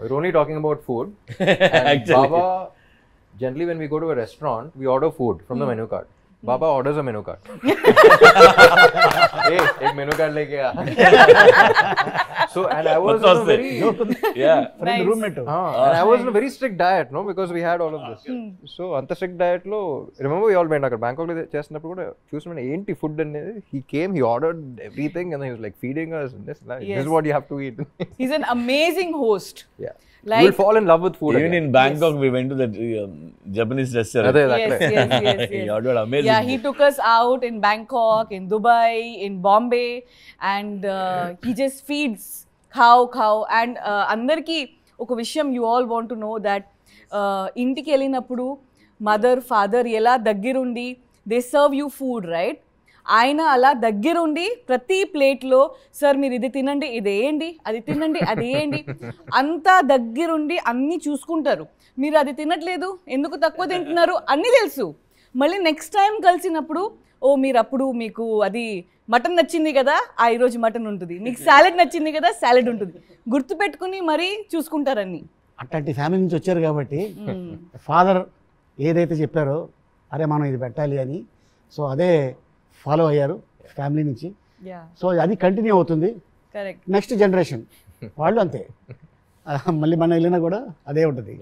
we're only talking about food. And Baba, generally when we go to a restaurant, we order food from the menu card. Baba orders a menu card. Hey, एक menu card लेके आ. So and I was on a very friend roommate. And I was on a very strict diet, no, because we had all of this. So anta strict diet lo, remember we all went అక్కడ Bangkok లో చేస్తున్నప్పుడు కూడా చూసిన ఏంటి food అనేది, he came, he ordered everything and he was like feeding us and this is what you have to eat. He's an amazing host. Yeah. Like, you will fall in love with food. Even in Bangkok, we went to that Japanese restaurant. Yes. He ordered amazing. Yeah, he took us out in Bangkok, in Dubai, in Bombay, and he just feeds cow. And andarki oka vishayam you all want to know that intiki వెళ్ళినప్పుడు mother, father ఎలా దగ్గరుండి they serve you food, right? ఆయన అలా దగ్గరుండి ప్రతి ప్లేట్లో sir మీరు ఇది తినండి, ఇది వేయండి, అది తినండి, అది వేయండి, అంతా దగ్గరుండి అన్నీ చూసుకుంటారు. మీరు అది తినట్లేదు, ఎందుకు తక్కువ తింటున్నారు అన్నీ తెలుసు. మళ్ళీ నెక్స్ట్ టైం కలిసినప్పుడు ఓ మీరు అప్పుడు మీకు అది మటన్ నచ్చింది కదా, ఈరోజు మటన్ ఉంటుంది, మీకు సాలెడ్ నచ్చింది కదా, సాలెడ్ ఉంటుంది, గుర్తుపెట్టుకుని మరీ చూసుకుంటారని. అట్లాంటి ఫ్యామిలీ నుంచి వచ్చారు కాబట్టి ఫాదర్ ఏదైతే చెప్పారో అరే మనం ఇది పెట్టాలి అని, సో అదే ఫాలో అయ్యారు ఫ్యామిలీ నుంచి. సో అది కంటిన్యూ అవుతుంది. నెక్స్ట్ జనరేషన్ వాళ్ళు అంతే, మళ్ళీ మనం వెళ్ళినా కూడా అదే ఉంటుంది.